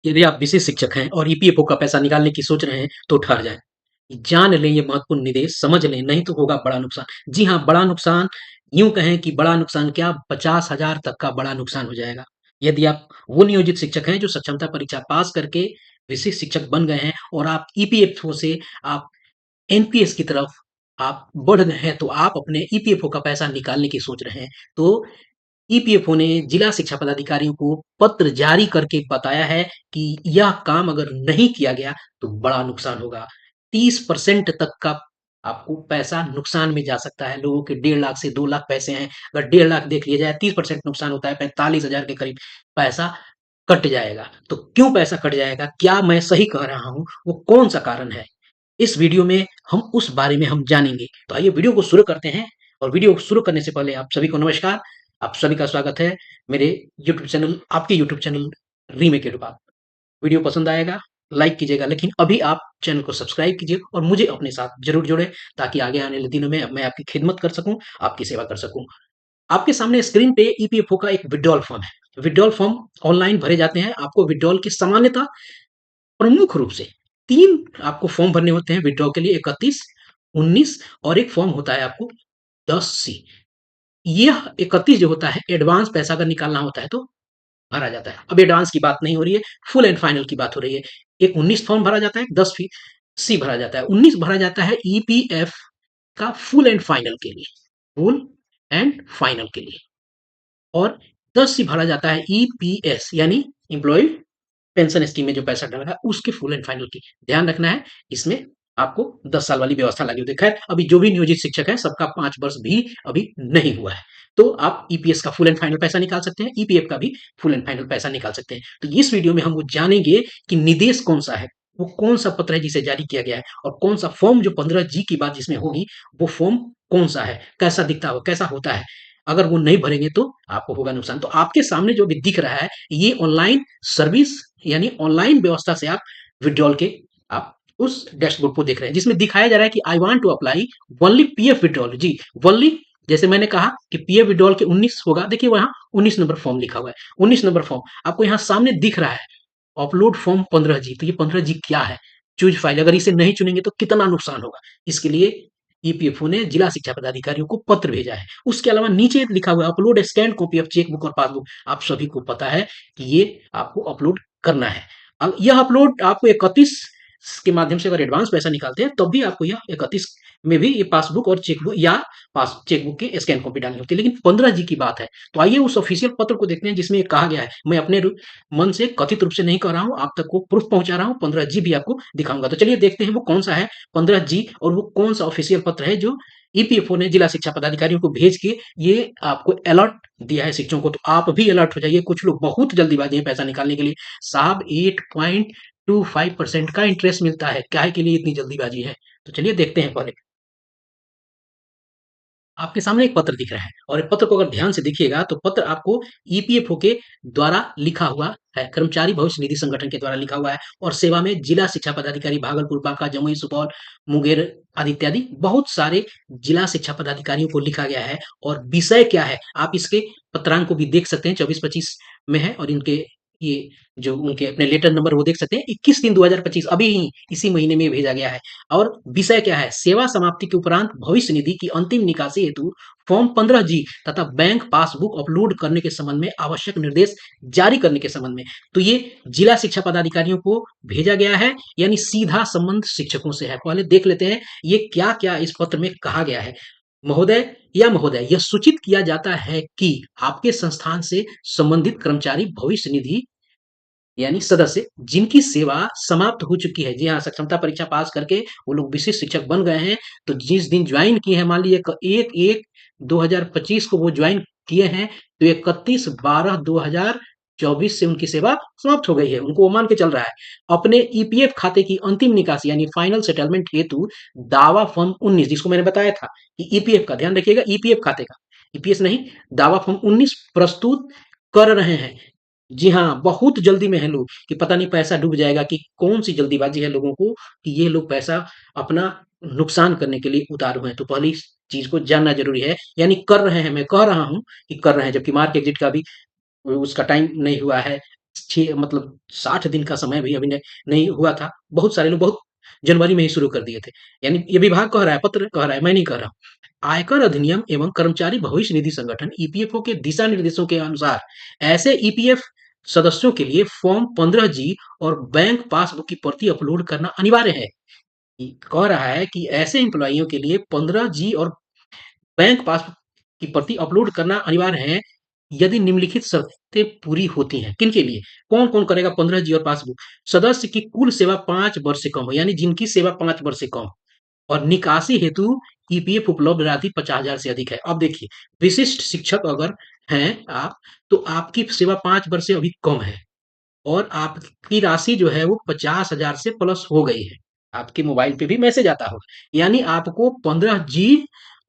यदि आप विशेष शिक्षक हैं और ईपीएफओ का पैसा निकालने की सोच रहे हैं, तो ठहर जाएँ। जान लें ये महत्वपूर्ण निर्देश, समझ लें, नहीं तो होगा बड़ा नुकसान। जी हाँ, बड़ा नुकसान, यूँ कहें कि बड़ा नुकसान क्या 50,000 तक का बड़ा नुकसान हो जाएगा। यदि आप वो नियोजित शिक्षक हैं जो सक्षमता परीक्षा पास करके विशेष शिक्षक बन गए हैं और आप ईपीएफओ से आप एनपीएस की तरफ आप बढ़ गए हैं, तो आप अपने ईपीएफओ का पैसा निकालने की सोच रहे हैं, तो ईपीएफओ ने जिला शिक्षा पदाधिकारियों को पत्र जारी करके बताया है कि यह काम अगर नहीं किया गया तो बड़ा नुकसान होगा। 30% तक का आपको पैसा नुकसान में जा सकता है। लोगों के 1.5 लाख से 2 लाख पैसे हैं। अगर 1.5 लाख देख लिया जाए 30% नुकसान होता है 45,000 के करीब पैसा कट जाएगा। तो क्यों पैसा कट जाएगा? क्या मैं सही कह रहा हूँ? वो कौन-सा कारण है? इस वीडियो में हम उस बारे में हम जानेंगे। तो आइए वीडियो को शुरू करते हैं और वीडियो को शुरू करने से पहले आप सभी को नमस्कार। आप सभी का स्वागत है मेरे यूट्यूब चैनल आपके यूट्यूब चैनल रीमेक एडुपा। वीडियो पसंद आएगा, लाइक कीजिएगा, लेकिन अभी आप चैनल को सब्सक्राइब कीजिए और मुझे अपने साथ ज़रूर जोड़ें ताकि आगे आने वाले दिनों में मैं आपकी खिदमत कर सकूँ, आपकी सेवा कर सकूँ। आपके सामने स्क्रीन पे ईपीएफओ का एक विथड्रॉल फॉर्म है। विथड्रॉल फॉर्म ऑनलाइन भरे जाते हैं। आपको विथड्रॉल की सामान्यतः प्रमुख रूप से 3 आपको फॉर्म भरने होते हैं विथड्रॉ के लिए 31, 19 और एक फॉर्म होता है आपको 10C। यह 31 जो होता है एडवांस पैसा अगर निकालना होता है तो भरा जाता है। अब एडवांस की बात नहीं हो रही है, फुल एंड फाइनल की बात हो रही है। एक 19 फॉर्म भरा जाता है, 10 फी सी भरा जाता है। 19 भरा जाता है ईपीएफ का फुल एंड फाइनल के लिए, फुल एंड फाइनल के लिए और 10 सी भरा जाता है ईपीएस यानी एम्प्लॉयी पेंशन स्कीम में जो पैसा डला है उसके फुल एंड फाइनल की। ध्यान रखना है इसमें आपको 10 साल वाली व्यवस्था लागू होती है। खैर अभी जो भी नियोजित शिक्षक है सबका 5 वर्ष भी अभी नहीं हुआ है। तो आप ईपीएस का फुल एंड फाइनल पैसा निकाल सकते हैं, ईपीएफ का भी फुल एंड फाइनल पैसा निकाल सकते हैं। तो इस वीडियो में हम वो जानेंगे कि निर्देश कौन-सा है, वो कौन-सा पत्र है जिसे जारी किया गया है और कौन-सा फॉर्म जो 15G की बात जिसमें होगी, वो फॉर्म कौन-सा है, कैसा दिखता है, कैसा होता है। अगर वो नहीं भरेंगे तो आपको होगा नुकसान। तो आपके सामने जो भी दिख रहा है ये ऑनलाइन सर्विस यानी ऑनलाइन व्यवस्था से आप विथड्रॉल के आप उस डैशबोर्ड को देख रहे हैं जिसमें दिखाया जा रहा है कि I want to apply only PF withdrawal. जी, ओनली जैसे मैंने कहा कि पीएफ विथड्रॉल के 19 होगा। देखिए वहां 19 नंबर फॉर्म लिखा हुआ है। 19 नंबर फॉर्म आपको यहाँ सामने दिख रहा है। Upload form 15G। तो ये 15G क्या है? Choose file. अगर इसे नहीं चुनेंगे तो कितना नुकसान होगा? इसके लिए ईपीएफओ ने जिला शिक्षा पदाधिकारियों को पत्र भेजा है। उसके अलावा नीचे लिखा हुआ है upload scan copy of chequebook और पासबुक। आप सभी को पता है कि ये आपको अपलोड करना है। अब यह अपलोड आपको 31 के माध्यम से अगर एडवांस पैसा निकालते हैं तब भी आपको यह 31 में भी ये पासबुक और चेकबुक या पास चेकबुक की स्कैन कॉपी डालनी होती है। लेकिन 15G की बात है। तो आइए उस ऑफिशियल पत्र को देखते हैं जिसमें ये कहा गया है। मैं अपने मन से कथित रूप से नहीं कह रहा हूं, आप तक को प्रूफ पहुंचा रहा हूं। 15G भी आपको दिखाऊंगा। तो चलिए देखते हैं वो कौन सा है 15G और वो कौन सा ऑफिशियल पत्र है जो ईपीएफओ ने जिला शिक्षा पदाधिकारियों को भेज के ये आपको अलर्ट दिया है शिक्षकों को। तो आप भी अलर्ट हो जाइए। कुछ लोग बहुत जल्दीबाजी है पैसा निकालने के लिए। साहब 8.25% का इंटरेस्ट मिलता है, काहे के लिए इतनी जल्दीबाजी है? तो चलिए देखते हैं पहले। आपके सामने एक पत्र दिख रहा है और एक पत्र को अगर ध्यान से देखिएगा तो पत्र आपको ईपीएफओ के द्वारा लिखा हुआ है, कर्मचारी भविष्य निधि संगठन के द्वारा लिखा हुआ है और सेवा में जिला शिक्षा पदाधिकारी भागलपुर, बांका, जमुई, सुपौल, मुंगेर आदि इत्यादि बहुत सारे जिला शिक्षा पदाधिकारियों को लिखा गया है। और विषय क्या है आप इसके पत्रांक को भी देख सकते हैं। 24-25 में है और इनके ये जो उनके अपने लेटर नंबर वो देख सकते हैं। 21/3/2025 अभी ही इसी महीने में भेजा गया है। और विषय क्या है? सेवा समाप्ति के उपरांत भविष्य निधि की अंतिम निकासी हेतु फॉर्म 15G तथा बैंक पासबुक अपलोड करने के संबंध में आवश्यक निर्देश जारी करने के संबंध में। तो ये जिला शिक्षा पदाधिकारियों को भेजा गया है यानी सीधा संबंध शिक्षकों से है। पहले देख लेते हैं ये क्या-क्या इस पत्र में कहा गया है। महोदय या महोदय, यह सूचित किया जाता है कि आपके संस्थान से संबंधित कर्मचारी भविष्य निधि यानी सदस्य जिनकी सेवा समाप्त हो चुकी है। जी हाँ, सक्षमता परीक्षा पास करके वो लोग विशिष्ट शिक्षक बन गए हैं। तो जिस दिन ज्वाइन किए हैं, मान लीजिए 1/1/2025 को वो ज्वाइन किए हैं, तो 31/12/2024 से उनकी सेवा समाप्त हो गई है। उनको वो मान के चल रहा है। अपने ईपीएफ खाते की अंतिम निकासी यानी फाइनल सेटलमेंट हेतु दावा फॉर्म 19 जिसको मैंने बताया था कि ईपीएफ का ध्यान रखिएगा, ईपीएफ खाते का, ईपीएस नहीं, दावा फॉर्म 19 प्रस्तुत कर रहे हैं। जी हाँ, बहुत जल्दी में है लोग कि पता नहीं पैसा डूब जाएगा कि कौन-सी जल्दीबाज़ी है लोगों को कि ये लोग पैसा अपना नुकसान करने के लिए उतारू हैं। तो पहली इस चीज़ को जानना ज़रूरी है, यानी कर रहे हैं, मैं कह रहा हूँ कि कर रहे हैं, जबकि मार्क एग्ज़िट का भी उसका टाइम नहीं हुआ है। मतलब 60 दिन का समय भी अभी नहीं हुआ था। बहुत सारे लोग बहुत जनवरी में ही शुरू कर दिए थे। यानी ये विभाग कह रहा है, पत्र कह रहा है, मैं नहीं कह रहा हूँ। आयकर अधिनियम एवं कर्मचारी भविष्य निधि संगठन ईपीएफओ के दिशा निर्देशों के अनुसार ऐसे ईपीएफ सदस्यों के लिए फॉर्म 15G और बैंक पासबुक की प्रति अपलोड करना अनिवार्य है। कह रहा है कि ऐसे एम्प्लॉइयों के लिए 15G और बैंक पासबुक की प्रति अपलोड करना अनिवार्य है यदि निम्नलिखित शर्तें पूरी होती हैं। किनके लिए? कौन-कौन करेगा 15G और पासबुक? सदस्य की कुल सेवा 5 वर्ष से कम हो, यानी जिनकी सेवा 5 वर्ष से कम हो और निकासी हेतु ईपीएफ उपलब्ध राशि 50,000 से अधिक है। अब देखिए, विशिष्ट शिक्षक अगर हैं आप, तो आपकी सेवा 5 वर्ष से अभी कम है और आपकी राशि जो है वो 50,000 से प्लस हो गई है। आपके मोबाइल पे भी मैसेज आता होगा। यानी आपको 15G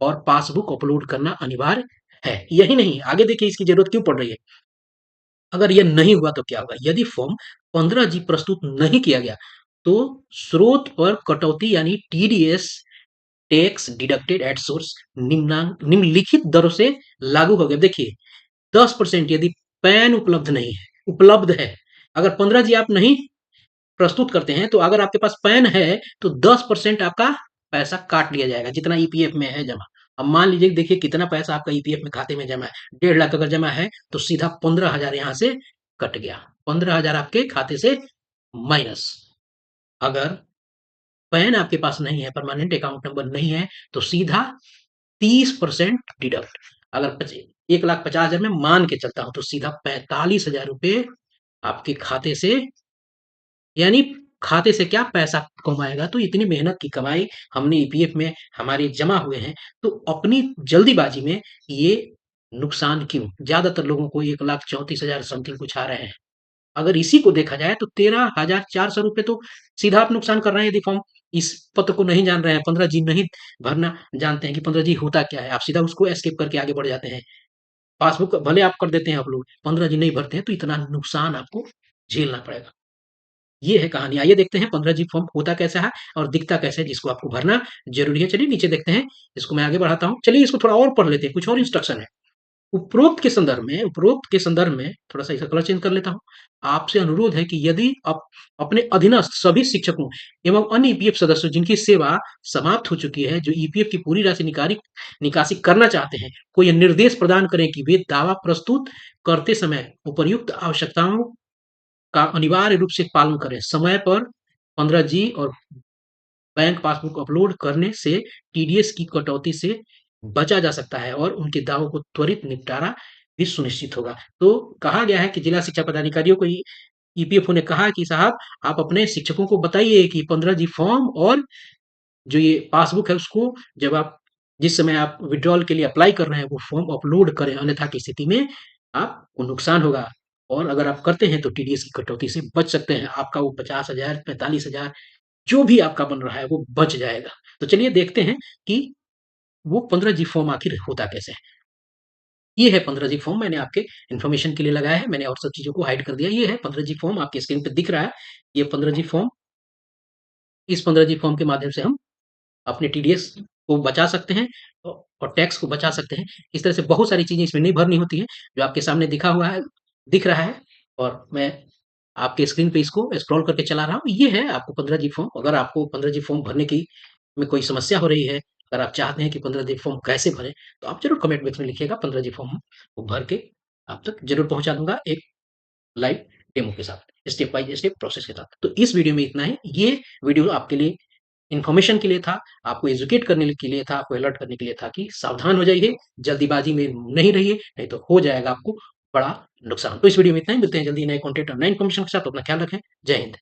और पासबुक अपलोड करना अनिवार्य है। यही नहीं, आगे देखिए इसकी ज़रूरत क्यों पड़ रही है। अगर यह नहीं हुआ तो क्या होगा? यदि फॉर्म 15G प्रस्तुत नहीं किया गया, तो स्रोत पर कटौती यानी TDS tax deducted at source निम्नलिखित दरों से लागू हो गया। देखिए 10% यदि पैन उपलब्ध नहीं है, उपलब्ध है, अगर 15G आप नहीं प्रस्तुत करते हैं तो अगर आपके पास पैन है तो 10% आपका पैसा काट लिया जाएगा जितना ईपीएफ में है जमा। अब मान लीजिए देखिए कितना पैसा आपका ईपीएफ में खाते में जमा है, 1.5 लाख अगर जमा है तो सीधा 15,000 यहाँ से कट गया। 15,000 आपके खाते से माइनस। अगर पैन आपके पास नहीं है, परमानेंट अकाउंट नंबर नहीं है, तो सीधा 30% डिडक्ट। अगर 1,50,000 में मान के चलता हूं तो सीधा 45,000 रुपए आपके खाते से, यानी खाते से क्या पैसा कमाएगा। तो इतनी मेहनत की कमाई हमने ईपीएफ में हमारे जमा हुए हैं, तो अपनी जल्दीबाजी में ये नुकसान क्यों? ज्यादातर लोगों को 1,34,000 समथिंग कुछ आ रहे हैं। अगर इसी को देखा जाए तो 13,400 रुपए तो सीधा आप नुकसान कर रहे हैं। यदि फॉर्म इस पत्र को नहीं जान रहे हैं, 15G नहीं भरना जानते हैं कि 15G होता क्या है, आप सीधा उसको एस्केप करके आगे बढ़ जाते हैं। पासबुक भले आप कर देते हैं अपलोड, 15G नहीं भरते हैं तो इतना नुकसान आपको झेलना पड़ेगा। ये है कहानी। आइए देखते हैं 15G फॉर्म होता कैसा है और दिखता कैसे है जिसको आपको भरना ज़रूरी है। चलिए नीचे देखते हैं, इसको मैं आगे बढ़ाता हूँ। चलिए इसको थोड़ा और पढ़ लेते हैं, कुछ और इंस्ट्रक्शन है। उपरोक्त के संदर्भ में थोड़ा-सा इसका कलर चेंज कर लेता हूँ। आपसे अनुरोध है कि यदि आप अपने अधीनस्थ सभी शिक्षकों एवं अन्य ईपीएफ सदस्यों जिनकी सेवा समाप्त हो चुकी है, जो ईपीएफ की पूरी राशि निकासी करना चाहते हैं, को यह निर्देश प्रदान करें कि वे दावा प्रस्तुत करते समय उपर्युक्त आवश्यकताओं का अनिवार्य रूप से पालन करें। समय पर 15G और बैंक पासबुक अपलोड करने से टीडीएस की कटौती से बचा जा सकता है और उनके दावों को त्वरित निपटारा भी सुनिश्चित होगा। तो कहा गया है कि जिला शिक्षा पदाधिकारियों को ईपीएफओ ने कहा कि साहब आप अपने शिक्षकों को बताइए कि 15G फॉर्म और जो ये पासबुक है उसको जब आप जिस समय आप विथड्रॉल के लिए अप्लाई कर रहे हैं वो फॉर्म अपलोड करें, अन्यथा की स्थिति में आपको नुकसान होगा और अगर आप करते हैं तो टीडीएस की कटौती से बच सकते हैं। आपका वो 50,000, 45,000 जो भी आपका बन रहा है वो बच जाएगा। तो चलिए देखते हैं कि वो 15G फॉर्म आखिर होता कैसे है। ये है 15G फॉर्म, मैंने आपके इन्फॉर्मेशन के लिए लगाया है, मैंने और सब चीज़ों को हाइड कर दिया। ये है 15G फॉर्म, आपकी स्क्रीन पे दिख रहा है। ये 15G फॉर्म, इस 15G फॉर्म के माध्यम से हम अपने टीडीएस को बचा सकते हैं और टैक्स को बचा सकते हैं। इस तरह से बहुत सारी चीज़ें इसमें नहीं भरनी होती हैं, जो आपके सामने दिख रहा है और मैं आपके स्क्रीन पे इसको स्क्रॉल करके चला रहा हूँ। ये है आपको 15G फॉर्म। अगर आपको 15G फॉर्म भरने की में कोई समस्या हो रही है, अगर आप चाहते हैं कि 15G फॉर्म कैसे भरें, तो आप ज़रूर कमेंट बॉक्स में लिखिएगा। 15G फॉर्म को भर के आप तक ज़रूर पहुँचा दूँगा एक लाइव डेमो के साथ, स्टेप बाय स्टेप प्रोसेस के साथ। तो इस वीडियो में इतना ही। ये वीडियो आपके लिए इन्फॉर्मेशन के लिए था, आपको एजुकेट करने के लिए था, आपको अलर्ट करने के लिए था कि सावधान हो जाइए, जल्दीबाजी में नहीं रहिए, नहीं तो हो जाएगा आपको बड़ा नुकसान। तो इस वीडियो में इतना ही, मिलते हैं जल्दी नए कंटेंट और नए इन्फॉर्मेशन के साथ। तो अपना ख्याल रखें। जय हिंद।